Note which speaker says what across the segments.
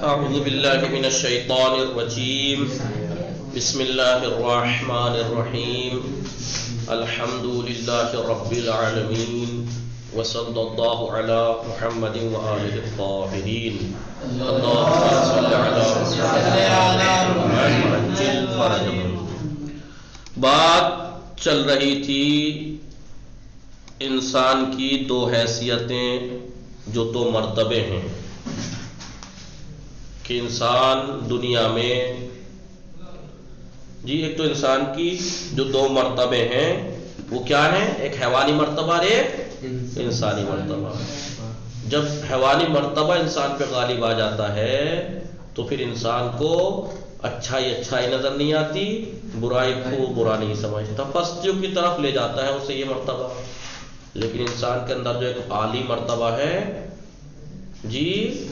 Speaker 1: اعوذ باللہ من الشیطان الرجیم بسم اللہ الرحمن الرحیم الحمد للہ رب العالمین وصلی اللہ علی محمد وآلہ الطاہرین اللہم صل علی محمد وعجل فرجهم۔ بات چل رہی تھی انسان کی دو حیثیتیں جو دو مرتبے ہیں کہ انسان دنیا میں ایک تو انسان کی جو دو مرتبے ہیں وہ کیا ہیں؟ ایک حیوانی مرتبہ اور ایک انسانی مرتبہ۔ جب حیوانی مرتبہ انسان پہ غالب آ جاتا ہے تو پھر انسان کو اچھائی نظر نہیں آتی، برائی کو برا نہیں سمجھتا، پستیوں کی طرف لے جاتا ہے اسے یہ مرتبہ۔ لیکن انسان کے اندر جو ایک عالی مرتبہ ہے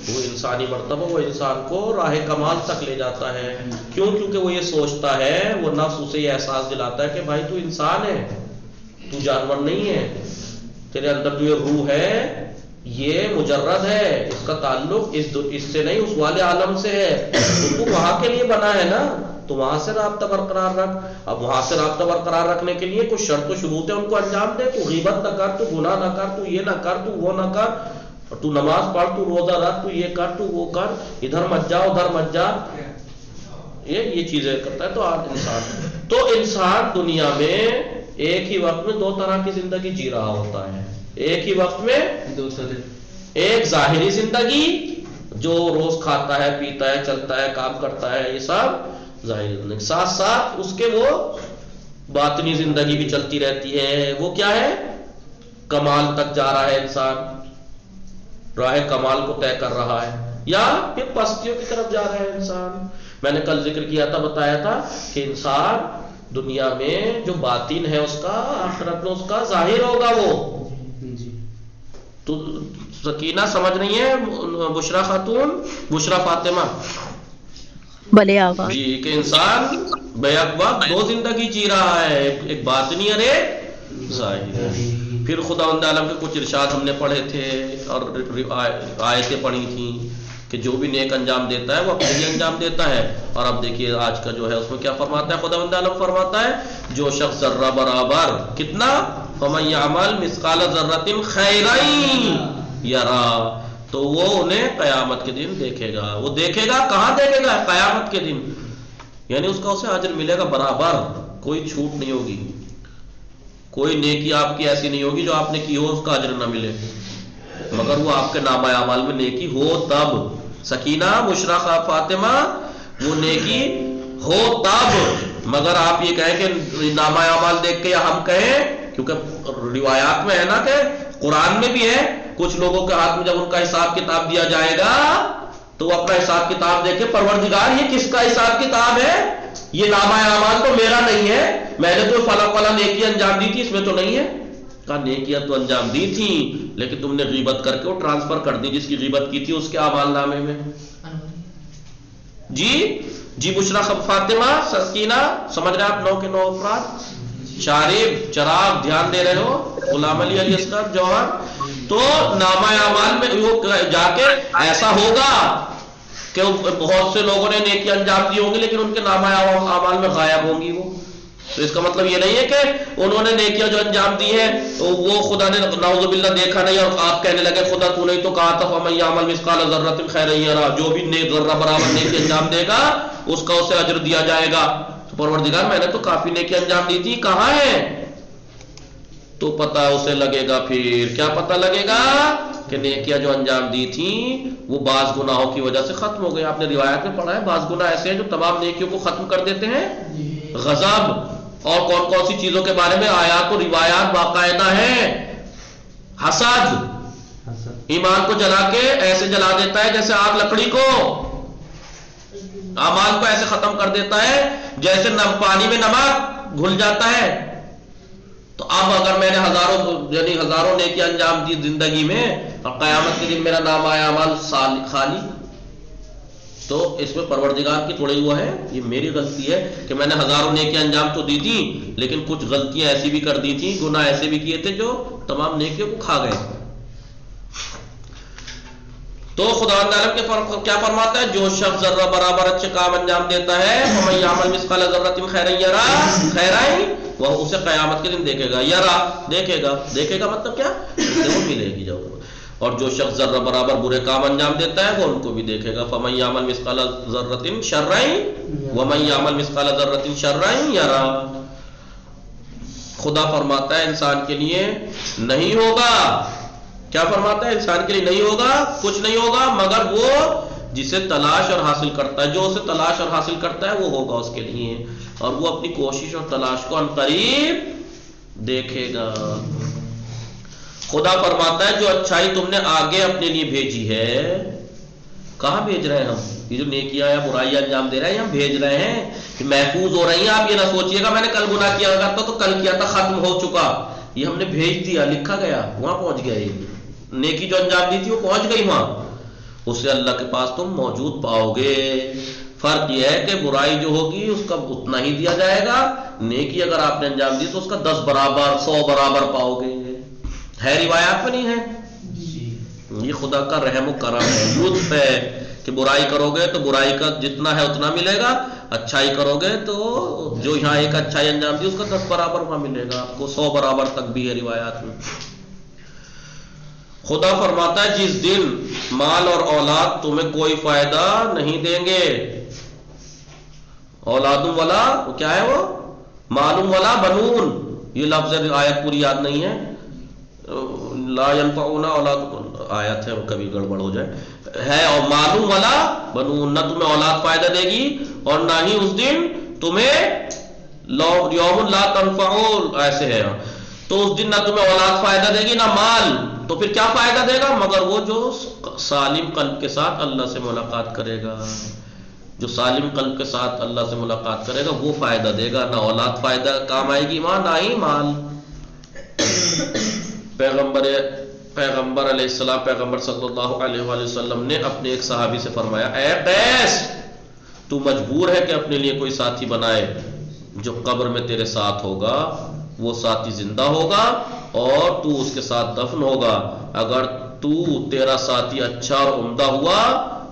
Speaker 1: وہ انسانی مرتبہ، وہ انسان کو راہ کمال تک لے جاتا ہے۔ کیوں؟ کیونکہ وہ یہ سوچتا ہے، وہ نفس اسے یہ احساس دلاتا ہے کہ بھائی تو انسان ہے، تو جانور نہیں ہے، تیرے اندر جو یہ روح ہے یہ مجرد ہے، اس کا تعلق اس سے نہیں، اس والے عالم سے ہے، تو وہاں کے لیے بنا ہے نا، تو وہاں سے رابطہ برقرار رکھ۔ اب وہاں سے رابطہ برقرار رکھنے کے لیے کچھ شرط و شروط ہے، ان کو انجام دے۔ تو غیبت نہ کر، تو گناہ نہ کر، تو یہ نہ کر، تو وہ نہ کر، تو نماز پڑھ، تو روزہ رکھ، تو یہ کر، تو وہ کر، ادھر مت جا ادھر مت جا، یہ چیزیں کرتا ہے۔ تو انسان دنیا میں ایک ہی وقت میں دو طرح کی زندگی جی رہا ہوتا ہے۔ ایک ہی وقت میں ایک ظاہری زندگی جو روز کھاتا ہے، پیتا ہے، چلتا ہے، کام کرتا ہے، یہ سب ظاہری زندگی، ساتھ ساتھ اس کے وہ باطنی زندگی بھی چلتی رہتی ہے۔ وہ کیا ہے؟ کمال تک جا رہا ہے انسان، راہ کمال کو طے کر رہا ہے، یا پھر پستیوں کی طرف جا رہا ہے انسان۔ میں نے کل ذکر کیا تھا، بتایا تھا کہ انسان دنیا میں جو باطن ہے اس کا، آخرت میں اس کا ظاہر ہوگا وہ۔ تو سکینہ سمجھ رہی ہے؟ بشرا خاتون، بشرا فاطمہ،
Speaker 2: بھلے آقا
Speaker 1: کہ انسان بیک وقت دو زندگی جی رہا ہے، ایک باطنی اور ایک ظاہری۔ پھر خداوند عالم کے کچھ ارشاد ہم نے پڑھے تھے اور آیتیں پڑھی تھیں کہ جو بھی نیک انجام دیتا ہے وہ اپنے لیے انجام دیتا ہے۔ اور اب دیکھیے آج کا جو ہے اس میں کیا فرماتا ہے خداوند عالم؟ فرماتا ہے جو شخص ذرہ برابر کتنا، فَمَن يَعْمَلْ مِثْقَالَ ذَرَّةٍ خَيْرًا يَرَهُ، تو وہ انہیں قیامت کے دن دیکھے گا۔ وہ دیکھے گا کہاں؟ دیکھے گا قیامت کے دن، یعنی اس کا اسے اجر ملے گا برابر، کوئی چھوٹ نہیں ہوگی، کوئی نیکی آپ کی ایسی نہیں ہوگی جو آپ نے کی ہو اس کا اجر نہ ملے، مگر وہ آپ کے نامہ اعمال میں نیکی ہو تب۔ سکینہ، بشرا فاطمہ، وہ نیکی ہو تب، مگر آپ یہ کہیں کہ نامہ اعمال دیکھ کے، یا ہم کہیں، کیونکہ روایات میں ہے نا کہ قرآن میں بھی ہے، کچھ لوگوں کے ہاتھ میں جب ان کا حساب کتاب دیا جائے گا تو وہ اپنا حساب کتاب دیکھے، پروردگار یہ کس کا حساب کتاب ہے؟ یہ نامہ اعمال تو میرا نہیں ہے، میں نے تو فلاں نیکی انجام دی تھی، اس میں تو نہیں ہے۔ کہا نیکیاں تو انجام دی تھی لیکن تم نے غیبت کر کے وہ ٹرانسفر کر دی جس کی غیبت کی تھی اس کے اعمال نامے میں۔ جی بشرا فاطمہ، سکینہ، سمجھ رہے آپ؟ 9 کے 9 افراد، شارب، چراغ، دھیان دے رہے ہو؟ غلام علی اصغر جوہر۔ تو نامہ اعمال میں وہ جا کے ایسا ہوگا کہ بہت سے لوگوں نے نیکی انجام دی ہوں گی لیکن ان کے نامہ اعمال میں غائب ہوں گی وہ۔ تو اس کا مطلب یہ نہیں ہے کہ انہوں نے نیکیاں جو انجام دی ہیں وہ خدا نے نعوذ باللہ دیکھا نہیں اور آپ کہنے لگے خدا تو نے تو کہا تھا فَمَن يَعْمَلْ مِثْقَالَ ذَرَّةٍ خَيْرًا يَرَهُ، جو بھی نیک ذرہ برابر نیکی انجام دے گا اس کا اسے اجر دیا جائے گا۔ تو پروردگار میں نے تو کافی نیکی انجام دی تھی، کہاں ہے؟ تو پتہ اسے لگے گا، پھر کیا پتہ لگے گا کہ نیکیاں جو انجام دی تھیں وہ بعض گناہوں کی وجہ سے ختم ہو گئی۔ آپ نے روایت میں پڑھا ہے بعض گناہ ایسے ہیں جو تمام نیکیوں کو ختم کر دیتے ہیں۔ غضب اور کون سی چیزوں کے بارے میں آیات و روایات باقاعدہ ہیں۔ حسد ایمان کو جلا کے ایسے جلا دیتا ہے جیسے آگ لکڑی کو، اعمال کو ایسے ختم کر دیتا ہے جیسے پانی میں نمک گھل جاتا ہے۔ تو اب اگر میں نے ہزاروں نیکی انجام دی زندگی میں اور قیامت کے دن میرا نام آیا اعمال خالی، تو اس میں پروردگار کی تھوڑی وہ ہے، یہ میری غلطی ہے کہ میں نے ہزاروں نیکی انجام تو دی تھی لیکن کچھ غلطیاں ایسی بھی کر دی تھی، گناہ ایسے بھی کیے تھے جو تمام نیکیوں کو کھا گئے۔ تو خداوند عالم کے کیا فرماتا ہے؟ جو شخص ذرہ برابر اچھے کام انجام دیتا ہے فَمَن يَعْمَلْ مِثْقَالَ ذَرَّةٍ خَيْرًا يَرَهُ خَيْرًا وہ اسے قیامت کے دن دیکھے گا. یرا دیکھے گا مطلب کیا؟ اسے وہ ملے گی جو. اور جو شخص ذرہ برابر برے کام انجام دیتا ہے وہ ان کو بھی دیکھے گا. فَمَن يَعْمَلْ مِثْقَالَ ذَرَّةٍ شَرًّا وَمَن يَعْمَلْ مِثْقَالَ ذَرَّةٍ شَرًّا يَرَهُ. خدا فرماتا ہے انسان کے لیے نہیں ہوگا. کیا فرماتا ہے؟ انسان کے لیے نہیں ہوگا، کچھ نہیں ہوگا مگر وہ جسے تلاش اور حاصل کرتا ہے. جو اسے تلاش اور حاصل کرتا ہے وہ ہوگا اس کے لیے، اور وہ اپنی کوشش اور تلاش کو عنقریب دیکھے گا. خدا فرماتا ہے جو اچھائی تم نے آگے اپنے لیے بھیجی ہے. کہاں بھیج رہے ہیں ہم؟ یہ جو نیکیاں یا برائی انجام دے رہے ہیں ہم بھیج رہے ہیں کہ محفوظ ہو رہی ہیں. آپ یہ نہ سوچئے گا میں نے کل گناہ کیا کرتا تو کل کیا تھا ختم ہو چکا. یہ ہم نے بھیج دیا، لکھا گیا، وہاں پہنچ گیا. نیکی جو انجام دی تھی وہ پہنچ گئی وہاں، اسے اللہ کے پاس تم موجود پاؤ گے. فرق یہ ہے کہ برائی جو ہوگی اس کا اتنا ہی دیا جائے گا، نیکی اگر آپ نے انجام دی تو اس کا 10 برابر 100 برابر پاؤ گے. ہے روایات میں نہیں ہے؟ یہ خدا کا رحم و کرم ہے، لطف ہے کہ برائی کرو گے تو برائی کا جتنا ہے اتنا ملے گا، اچھائی کرو گے تو جو یہاں ایک اچھائی انجام دی اس کا 10 برابر وہاں ملے گا آپ کو، 100 برابر تک بھی ہے روایات میں. خدا فرماتا ہے جس دن مال اور اولاد تمہیں کوئی فائدہ نہیں دیں گے. اولادم ولا کیا ہے وہ؟ معلوم ولا بنون. یہ لفظ آیت پوری یاد نہیں ہے. لا ينفعون اولاد آیت ہے، وہ کبھی گڑبڑ ہو جائے ہے. اور معلوم ولا بنون، نہ تمہیں اولاد فائدہ دے گی اور نہ ہی اس دن تمہیں یوم لا تنفع، ایسے ہے. تو اس دن نہ تمہیں اولاد فائدہ دے گی نہ مال. تو پھر کیا فائدہ دے گا؟ مگر وہ جو سالم قلب کے ساتھ اللہ سے ملاقات کرے گا. جو سالم قلب کے ساتھ اللہ سے ملاقات کرے گا وہ فائدہ دے گا. نہ اولاد فائدہ کام آئے گی ماں، نہ ہی مال. پیغمبر علیہ السلام، پیغمبر صلی اللہ علیہ وآلہ وسلم نے اپنے ایک صحابی سے فرمایا اے قیس، تو مجبور ہے کہ اپنے لیے کوئی ساتھی بنائے. جو قبر میں تیرے ساتھ ہوگا وہ ساتھی زندہ ہوگا اور تو اس کے ساتھ دفن ہوگا. اگر تیرا ساتھی اچھا اور عمدہ ہوا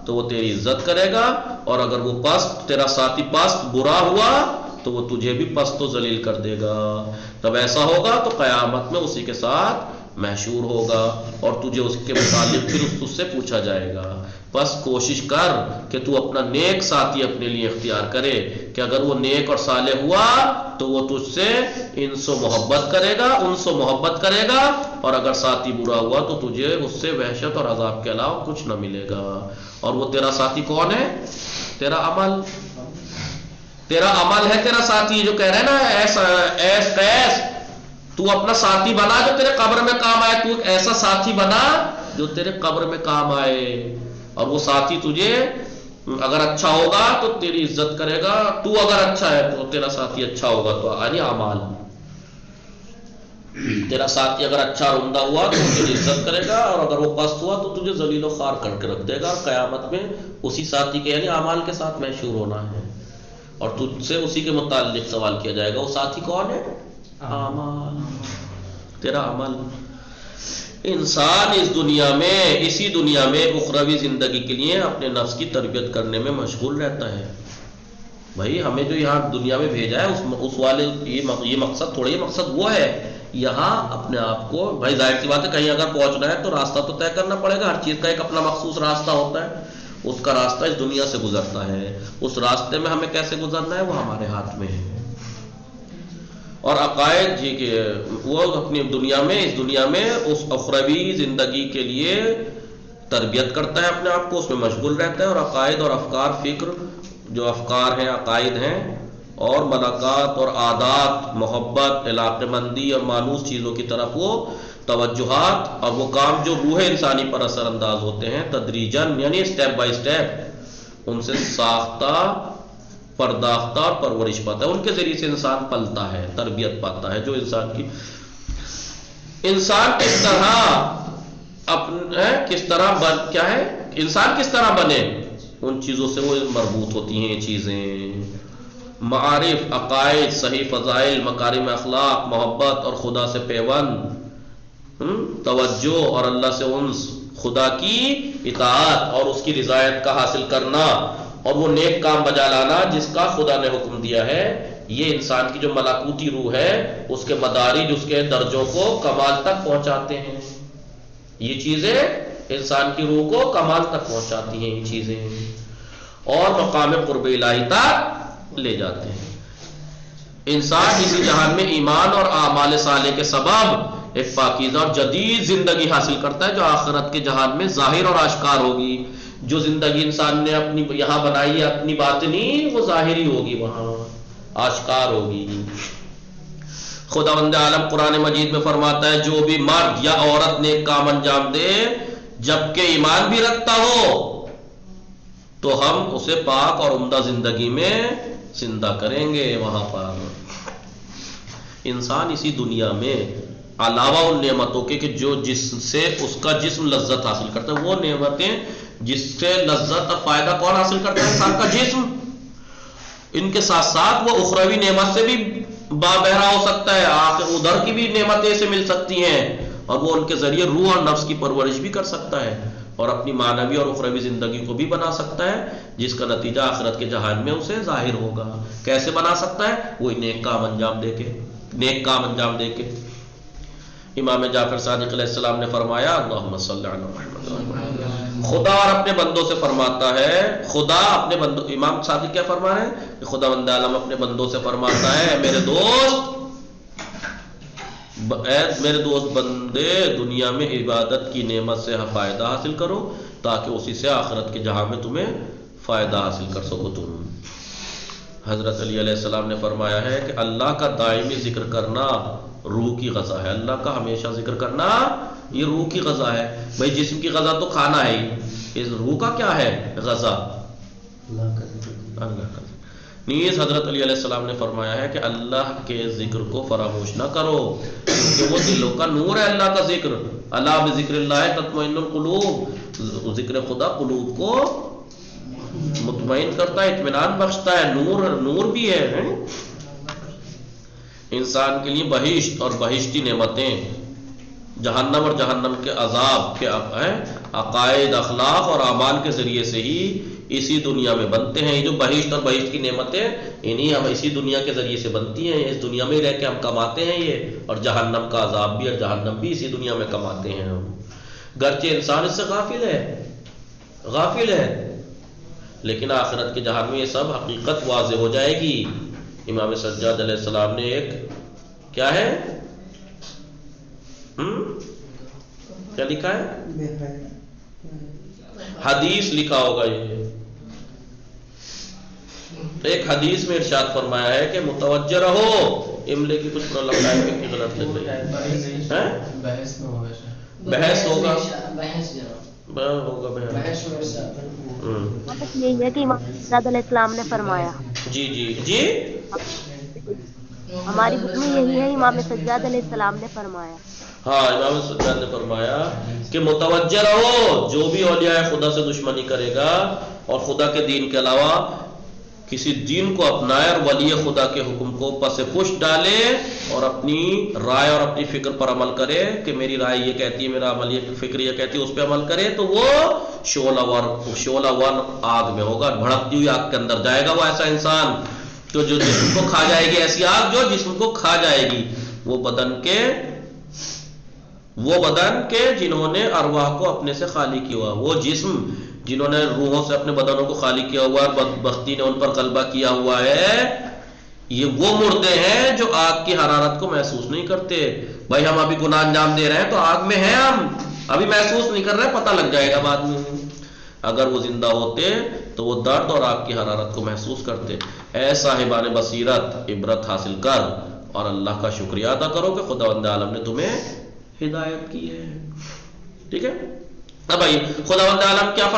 Speaker 1: تو وہ تیری عزت کرے گا، اور اگر وہ پست، تیرا ساتھی پست برا ہوا تو وہ تجھے بھی پست و ذلیل کر دے گا. تب ایسا ہوگا تو قیامت میں اسی کے ساتھ محشور ہوگا اور تجھے اس کے متعلق پھر اس سے پوچھا جائے گا. بس کوشش کر کہ تو اپنا نیک ساتھی اپنے لیے اختیار کرے کہ اگر وہ نیک اور صالح ہوا تو وہ تجھ سے انس و محبت کرے گا، انس و محبت کرے گا، اور اگر ساتھی برا ہوا تو تجھے اس سے وحشت اور عذاب کے علاوہ کچھ نہ ملے گا. اور وہ تیرا ساتھی کون ہے؟ تیرا عمل. تیرا عمل ہے تیرا ساتھی. جو کہہ رہے ہیں نا ایس قیس، تو اپنا ساتھی بنا جو تیرے قبر میں کام آئے. تو ایسا ساتھی بنا جو تیرے قبر میں کام آئے، اور وہ ساتھی تجھے اگر اچھا ہوگا تو تیری عزت کرے گا. تو اگر اچھا ہے تو تیرا ساتھی اچھا ہوگا. تو آج اعمال، تیرا ساتھی اگر اچھا اور عمدہ ہوا تو تیری عزت کرے گا، اور اگر وہ پست ہوا تو تجھے ذلیل و خوار کر کے رکھ دے گا. قیامت میں اسی ساتھی کے یعنی اعمال کے ساتھ محشور ہونا ہے، اور تجھ سے اسی کے متعلق سوال کیا جائے گا. وہ ساتھی کون ہے؟ اعمال، تیرا عمل. انسان اس دنیا میں، اسی دنیا میں اخروی زندگی کے لیے اپنے نفس کی تربیت کرنے میں مشغول رہتا ہے. بھائی ہمیں جو یہاں دنیا میں بھیجا ہے اس والے یہ مقصد تھوڑا، یہ مقصد وہ ہے یہاں اپنے آپ کو، بھائی ظاہر سی بات ہے کہیں اگر پہنچنا ہے تو راستہ تو طے کرنا پڑے گا. ہر چیز کا ایک اپنا مخصوص راستہ ہوتا ہے. اس کا راستہ اس دنیا سے گزرتا ہے. اس راستے میں ہمیں کیسے گزرنا ہے وہ ہمارے ہاتھ میں ہے. اور عقائد جی کہ وہ اپنی دنیا میں، اس دنیا میں اس اخروی زندگی کے لیے تربیت کرتا ہے اپنے آپ کو، اس میں مشغول رہتا ہے. اور عقائد اور افکار، فکر جو افکار ہیں، عقائد ہیں، اور ملاقات اور عادات، محبت، علاقہ مندی اور مانوس چیزوں کی طرف وہ توجہات اور وہ کام جو روح انسانی پر اثر انداز ہوتے ہیں تدریجاً، یعنی اسٹیپ بائی اسٹیپ ان سے ساختہ، پرداختہ اور پرورش پاتا ہے. ان کے ذریعے سے انسان پلتا ہے، تربیت پاتا ہے. جو انسان کس طرح کیا ہے، انسان کس طرح بنے، ان چیزوں سے وہ مربوط ہوتی ہیں چیزیں. معارف، عقائد، صحیح فضائل، مکارم اخلاق، محبت اور خدا سے پیوند، توجہ اور اللہ سے انس، خدا کی اطاعت اور اس کی رضایت کا حاصل کرنا اور وہ نیک کام بجا لانا جس کا خدا نے حکم دیا ہے، یہ انسان کی جو ملاکوتی روح ہے اس کے مدارج، اس کے درجوں کو کمال تک پہنچاتے ہیں. یہ چیزیں انسان کی روح کو کمال تک پہنچاتی ہیں، یہ چیزیں، اور مقام قرب الہی تک لے جاتے ہیں. انسان اسی جہان میں ایمان اور اعمال صالح کے سبب ایک پاکیزہ اور جدید زندگی حاصل کرتا ہے جو آخرت کے جہان میں ظاہر اور آشکار ہوگی. جو زندگی انسان نے اپنی یہاں بنائی ہے اپنی باطنی، وہ ظاہری ہوگی، وہاں آشکار ہوگی. خداوند عالم قرآن مجید میں فرماتا ہے جو بھی مرد یا عورت نیک کام انجام دے جبکہ ایمان بھی رکھتا ہو تو ہم اسے پاک اور عمدہ زندگی میں زندہ کریں گے. وہاں پر انسان اسی دنیا میں علاوہ ان نعمتوں کے کہ جو جس سے اس کا جسم لذت حاصل کرتا ہے، وہ نعمتیں جس سے لذت اور فائدہ کون حاصل کرتا ہے؟ انسان کا جسم. ان کے ساتھ ساتھ وہ اخروی نعمت سے بھی بابہرا ہو سکتا ہے، آخر ادھر کی بھی نعمتیں اسے مل سکتی ہیں، اور وہ ان کے ذریعے روح اور نفس کی پرورش بھی کر سکتا ہے اور اپنی معنوی اور اخروی زندگی کو بھی بنا سکتا ہے جس کا نتیجہ آخرت کے جہان میں اسے ظاہر ہوگا. کیسے بنا سکتا ہے؟ وہی نیک کام انجام دے کے. امام جعفر صادق علیہ السلام نے فرمایا اللہم صلی علی محمد، خدا اور اپنے بندوں سے فرماتا ہے، خدا اپنے بندوں، امام صادق کیا فرما رہے ہیں کہ خدا بند عالم اپنے بندوں سے فرماتا ہے میرے دوست بندے دنیا میں عبادت کی نعمت سے فائدہ حاصل کرو تاکہ اسی سے آخرت کے جہاں میں تمہیں فائدہ حاصل کر سکو تم. حضرت علی علیہ السلام نے فرمایا ہے کہ اللہ کا دائمی ذکر کرنا روح کی غذا ہے. اللہ کا ہمیشہ ذکر کرنا یہ روح کی غذا ہے. بھائی جسم کی غذا تو کھانا ہے ہی، اس روح کا کیا ہے غذا؟ اللہ کا. نیز حضرت علی علیہ السلام نے فرمایا ہے کہ اللہ کے ذکر کو فراموش نہ کرو کیونکہ وہ دلوں کا نور ہے. اللہ کا ذکر، اللہ بذکر اللہ تطمئن القلوب، ذکر خدا قلوب کو مطمئن کرتا ہے، اطمینان بخشتا ہے، نور بھی ہے. انسان کے لیے بہشت اور بہشتی نعمتیں، جہنم اور جہنم کے عذاب کے عقائد، اخلاق اور اعمال کے ذریعے سے ہی اسی دنیا میں بنتے ہیں. یہ جو بہشت اور بہشت کی نعمتیں انہی ہم اسی دنیا کے ذریعے سے بنتی ہیں، اس دنیا میں ہی رہ کے ہم کماتے ہیں یہ، اور جہنم کا عذاب بھی اور جہنم بھی اسی دنیا میں کماتے ہیں ہم. گرچہ انسان اس سے غافل ہے لیکن آخرت کے جہان میں یہ سب حقیقت واضح ہو جائے گی. امام سجاد علیہ السلام نے ایک کیا ہے کیا لکھا ہے؟ حدیث لکھا ہوگا. یہ ایک حدیث میں ارشاد فرمایا ہے کہ متوجہ رہو. املے کی کچھ پرابلم کی غلط لگ رہی ہے، بحث ہوگا
Speaker 2: یہی ہے کہ امام سجاد علیہ السلام نے فرمایا.
Speaker 1: جی
Speaker 2: ہماری بک میں یہی ہے، امام سجاد علیہ السلام نے فرمایا.
Speaker 1: ہاں، امام سجاد نے فرمایا کہ متوجہ رہو، جو بھی اولیاء خدا سے دشمنی کرے گا اور خدا کے دین کے علاوہ کسی دین کو اپنائے اور ولی خدا کے حکم کو پس پش ڈالے اور اپنی رائے اور اپنی فکر پر عمل کرے کہ میری رائے یہ کہتی ہے، میرا عمل یہ فکر یہ کہتی ہے، اس پہ عمل کرے تو وہ شعلہ ور آگ میں ہوگا، بھڑکتی ہوئی آگ کے اندر جائے گا. وہ ایسا انسان جو جسم کو کھا جائے گی، ایسی آگ جو جسم کو کھا جائے گی. وہ بدن کے جنہوں نے ارواح کو اپنے سے خالی کیا ہوا، وہ جسم جنہوں نے روحوں سے اپنے بدنوں کو خالی کیا ہوا ہے، بدبختی نے ان پر غلبہ کیا ہوا ہے، یہ وہ مردے ہیں جو آگ کی حرارت کو محسوس نہیں کرتے. بھائی ہم ابھی گناہ انجام دے رہے ہیں تو آگ میں ہیں، ہم ابھی محسوس نہیں کر رہے، پتہ لگ جائے گا بعد میں. اگر وہ زندہ ہوتے تو وہ درد اور آگ کی حرارت کو محسوس کرتے. اے صاحبان بصیرت، عبرت حاصل کر اور اللہ کا شکریہ ادا کرو کہ خداوند عالم نے تمہیں ہدایت کی ہے. ٹھیک ہے. اب بھائی خداوند عالم کیا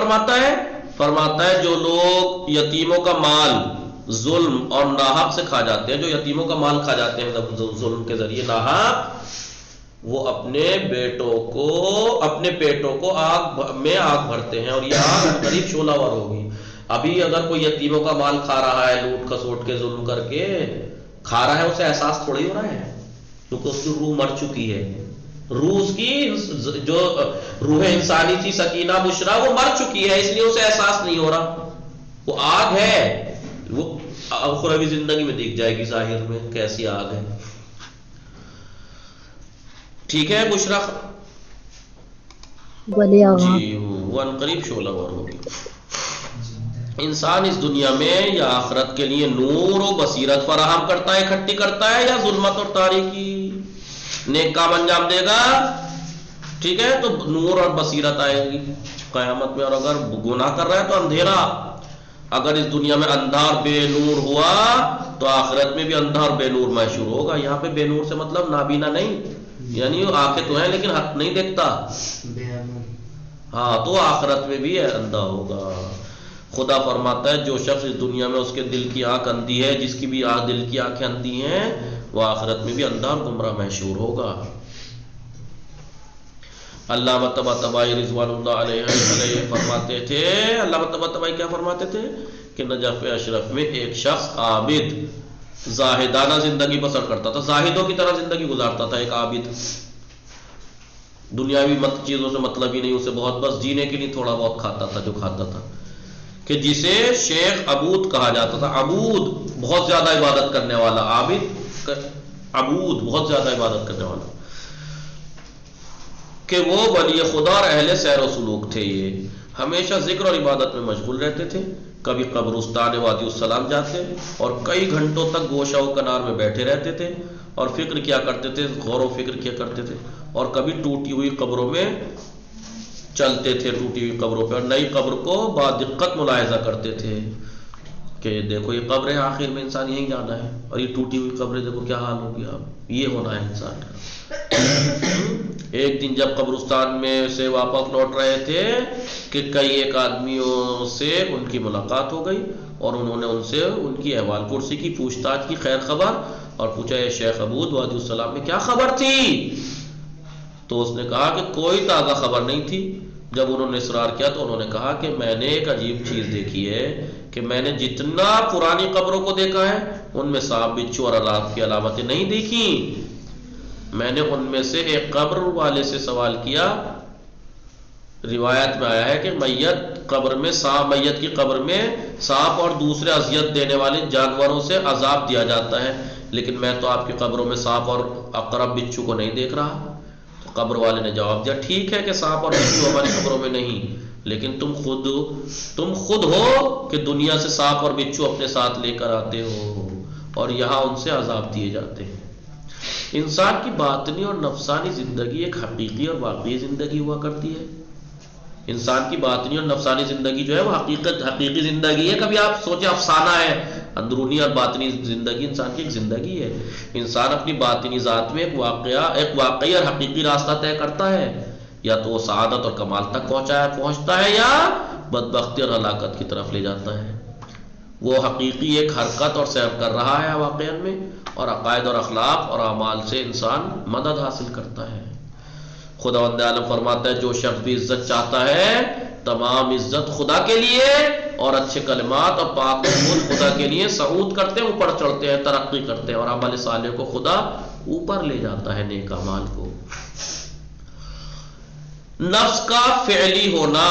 Speaker 1: فرماتا ہے جو لوگ یتیموں کا مال ظلم اور ناحق سے کھا جاتے ہیں، جو یتیموں کا مال کھا جاتے ہیں ظلم کے ذریعے ناحق، وہ اپنے پیٹوں کو آگ میں آگ بھرتے ہیں اور یہ آگ قریب شعلہ ور ہوگی. ابھی اگر کوئی یتیموں کا مال کھا رہا ہے، لوٹ کھسوٹ کے ظلم کر کے کھا رہا ہے، اسے احساس تھوڑی ہو رہا ہے کیونکہ اس کی روح مر چکی ہے. روح اس کی جو روح انسانی تھی سکینہ بشرا وہ مر چکی ہے، اس لیے اسے احساس نہیں ہو رہا. وہ آگ ہے، وہ اخروی زندگی میں دکھ جائے گی ظاہر میں کیسی آگ ہے. ٹھیک ہے بشرا جی وہ عنقریب شعلہ ور ہوگی. انسان اس دنیا میں یا آخرت کے لیے نور و بصیرت فراہم کرتا ہے، اکٹھی کرتا ہے، یا ظلمت اور تاریکی؟ نیک کام انجام دے گا ٹھیک ہے تو نور اور بصیرت آئے گی قیامت میں، اور اگر گناہ کر رہا ہے تو اندھیرا. اگر اس دنیا میں اندھا اور بے نور ہوا تو آخرت میں بھی اندھا اور بے نور محشور ہوگا. یہاں پہ بے نور سے مطلب نابینا نہیں، یعنی آنکھیں تو ہیں لیکن حق نہیں دیکھتا. ہاں تو آخرت میں بھی اندھا ہوگا. خدا فرماتا ہے جو شخص اس دنیا میں اس کے دل کی آنکھ اندھی ہے، جس کی بھی دل کی آنکھیں اندھی ہیں، وہ آخرت میں بھی اندھا اور گمراہ محشور ہوگا. علامہ طباطبائی رضوان اللہ علیہ فرماتے تھے، علامہ طباطبائی کیا فرماتے تھے کہ نجف اشرف میں ایک شخص عابد زاہدانہ زندگی بسر کرتا تھا، زاہدوں کی طرح زندگی گزارتا تھا. ایک عابد دنیاوی چیزوں سے مطلب ہی نہیں، اسے بہت بس جینے کے لیے تھوڑا بہت کھاتا تھا جو کھاتا تھا، کہ جسے شیخ عبود کہا جاتا تھا. عبود بہت زیادہ عبادت کرنے والا، عابد عبود بہت زیادہ عبادت کرنے والا، کہ وہ ولی خدا اور اہل سیر و سلوک تھے. یہ ہمیشہ ذکر اور عبادت میں مشغول رہتے تھے. کبھی قبرستان وادی السلام جاتے اور کئی گھنٹوں تک گوشہ و کنار میں بیٹھے رہتے تھے اور فکر کیا کرتے تھے، غور و فکر کیا کرتے تھے. اور کبھی ٹوٹی ہوئی قبروں میں چلتے تھے، ٹوٹی ہوئی قبروں پہ، اور نئی قبر کو بادقت ملاحظہ کرتے تھے کہ دیکھو یہ قبر ہے، آخر میں انسان یہیں جانا ہے، اور یہ ٹوٹی ہوئی قبر دیکھو کیا حال ہو گیا، اب یہ ہونا ہے انسان کا. ایک دن جب قبرستان میں سے واپس لوٹ رہے تھے کہ کئی ایک آدمیوں سے ان کی ملاقات ہو گئی اور انہوں نے ان سے ان کی احوال پرسی کی، پوچھ تاچھ کی، خیر خبر، اور پوچھا یہ شیخ عبود وادی السلام میں کیا خبر تھی؟ تو اس نے کہا کہ کوئی تازہ خبر نہیں تھی. جب انہوں نے اصرار کیا تو انہوں نے کہا کہ میں نے ایک عجیب چیز دیکھی ہے کہ میں نے جتنا پرانی قبروں کو دیکھا ہے ان میں سانپ بچھو اور عذاب کی علامتیں نہیں دیکھی. میں نے ان میں سے ایک قبر والے سے سوال کیا، روایت میں آیا ہے کہ میت کی قبر میں سانپ اور دوسرے اذیت دینے والے جانوروں سے عذاب دیا جاتا ہے، لیکن میں تو آپ کی قبروں میں سانپ اور عقرب بچھو کو نہیں دیکھ رہا. تو قبر والے نے جواب دیا ٹھیک ہے کہ سانپ اور بچھو ہماری قبروں میں نہیں، لیکن تم خود ہو کہ دنیا سے سانپ اور بچھو اپنے ساتھ لے کر آتے ہو اور یہاں ان سے عذاب دیے جاتے ہیں. انسان کی باطنی اور نفسانی زندگی ایک حقیقی اور واقعی زندگی ہوا کرتی ہے. انسان کی باطنی اور نفسانی زندگی جو ہے وہ حقیقی زندگی ہے. کبھی آپ سوچیں افسانہ ہے، اندرونی اور باطنی زندگی انسان کی ایک زندگی ہے. انسان اپنی باطنی ذات میں ایک واقعی اور حقیقی راستہ طے کرتا ہے، یا تو وہ سعادت اور کمال تک پہنچتا ہے یا بدبختی اور ہلاکت کی طرف لے جاتا ہے. وہ حقیقی ایک حرکت اور سیر کر رہا ہے واقعات میں، اور عقائد اور اخلاق اور اعمال سے انسان مدد حاصل کرتا ہے. خداوند عالم فرماتا ہے جو شخص بھی عزت چاہتا ہے تمام عزت خدا کے لیے، اور اچھے کلمات اور پاک مضمون خدا کے لیے صعود کرتے ہیں، اوپر چڑھتے ہیں، ترقی کرتے ہیں، اور عمل صالح کو خدا اوپر لے جاتا ہے، نیک اعمال کو. نفس کا فعلی ہونا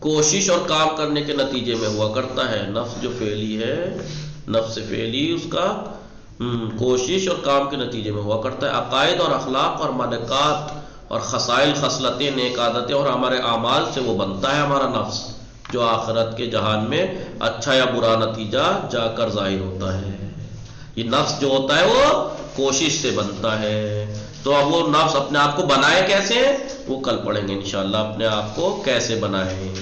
Speaker 1: کوشش اور کام کرنے کے نتیجے میں ہوا کرتا ہے. نفس جو فعلی ہے، نفس فعلی اس کا کوشش اور کام کے نتیجے میں ہوا کرتا ہے. عقائد اور اخلاق اور ملکات اور خصائل، خصلتیں، نیک عادتیں اور ہمارے اعمال سے وہ بنتا ہے ہمارا نفس، جو آخرت کے جہان میں اچھا یا برا نتیجہ جا کر ظاہر ہوتا ہے. یہ نفس جو ہوتا ہے وہ کوشش سے بنتا ہے. تو اب وہ نفس اپنے آپ کو بنائے کیسے، وہ کل پڑھیں گے انشاءاللہ. اپنے آپ کو کیسے بنائیں،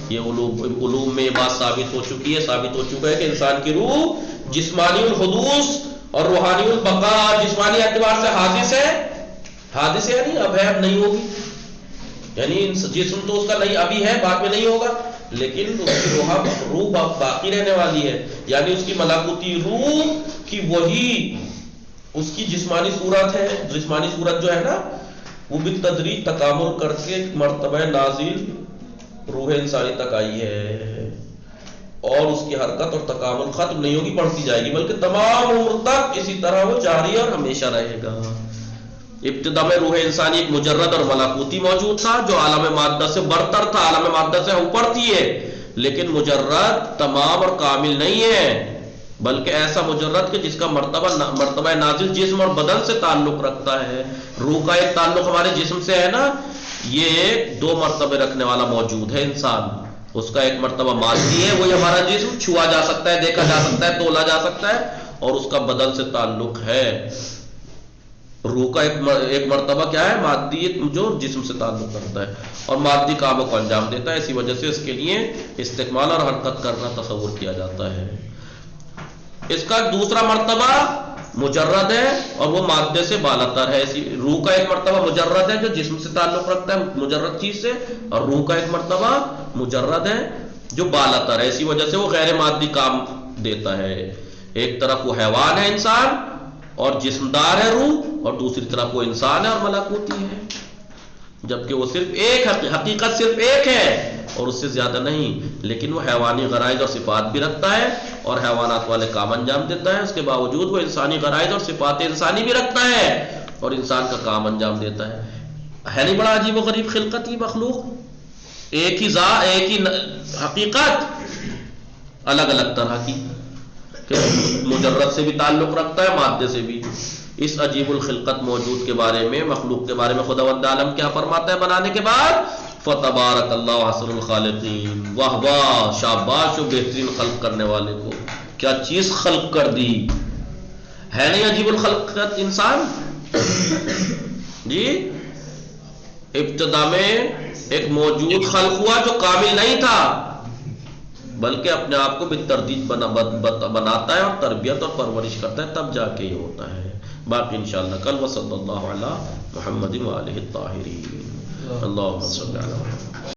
Speaker 1: یہ علوم میں یہ بات ثابت ہو چکی ہے، ثابت ہو چکا ہے کہ انسان کی روح جسمانی الحدوث اور روحانی البقاء، جسمانی اعتبار سے حادث ہے یعنی اب ہے، اب نہیں ہوگی. یعنی جسم تو اس کا نہیں ابھی ہے، بعد میں نہیں ہوگا، لیکن اس کی روح باقی رہنے والی ہے. یعنی اس کی ملکوتی روح کی وہی اس کی جسمانی صورت ہے. جسمانی صورت جو ہے نا وہ بالتدریج تکامل کر کے مرتبہ نازل روح انسانی تک آئی ہے، اور اس کی حرکت اور تکامل ختم نہیں ہوگی، بڑھتی جائے گی، بلکہ تمام عمر تک اسی طرح وہ جاری اور ہمیشہ رہے گا. ابتدا میں روح انسانی ایک مجرد اور ملکوتی موجود تھا جو عالم مادہ سے برتر تھا، عالم مادہ سے اوپر تھی ہے، لیکن مجرد تمام اور کامل نہیں ہے، بلکہ ایسا مجرد کہ جس کا مرتبہ نازل جسم اور بدن سے تعلق رکھتا ہے۔ روح کا ایک تعلق ہمارے جسم سے ہے نا، یہ ایک 2 مرتبے رکھنے والا موجود ہے انسان۔ اس کا ایک مرتبہ مادی ہے، وہی ہمارا جسم چھوا جا سکتا ہے، دیکھا جا سکتا ہے، تولا جا سکتا ہے، اور اس کا بدن سے تعلق ہے۔ روح کا ایک مرتبہ کیا ہے؟ مادی، جو جسم سے تعلق رکھتا ہے اور مادی کاموں کو انجام دیتا ہے، اسی وجہ سے اس کے لیے استقبال اور حرکت کرنا تصور کیا جاتا ہے۔ اس کا دوسرا مرتبہ مجرد ہے اور وہ مادے سے بالاتر ہے۔ روح کا ایک مرتبہ مجرد ہے جو جسم سے تعلق رکھتا ہے مجرد چیز سے، اور روح کا ایک مرتبہ مجرد ہے جو بالاتر ہے، اسی وجہ سے وہ غیر مادی کام دیتا ہے۔ ایک طرف وہ حیوان ہے انسان اور جسمدار ہے روح، اور دوسری طرف وہ انسان ہے اور ملکوتی ہے، جبکہ وہ صرف ایک حقیقت صرف ایک ہے اور اس سے زیادہ نہیں، لیکن وہ حیوانی غرائز اور صفات بھی رکھتا ہے اور حیوانات والے کام انجام دیتا ہے، اس کے باوجود وہ انسانی غرائز اور صفات انسانی بھی رکھتا ہے اور انسان کا کام انجام دیتا ہے۔ ہے نہیں بڑا عجیب و غریب خلقت یہ مخلوق؟ ایک ہی ذات، ایک ہی حقیقت، الگ الگ طرح کی، مجرد سے بھی تعلق رکھتا ہے، مادے سے بھی۔ اس عجیب الخلقت موجود کے بارے میں، مخلوق کے بارے میں خداوند عالم کیا فرماتا ہے بنانے کے بعد؟ فَتَبَارَكَ اللَّهُ أَحْسَنُ الْخَالِقِينَ، واہ واہ، شاباش و بہترین خلق کرنے والے کو، کیا چیز خلق کر دی! ہے نہیں عجیب الخلقت انسان؟ جی، ابتدا میں ایک موجود خلق ہوا جو کامل نہیں تھا، بلکہ اپنے آپ کو بالتردید بناتا ہے اور تربیت اور پرورش کرتا ہے، تب جا کے یہ ہوتا ہے۔ باقی انشاءاللہ کل۔ وصلی اللہ علی محمد وآلہ الطاہرین۔ اللہم صلی علی محمد۔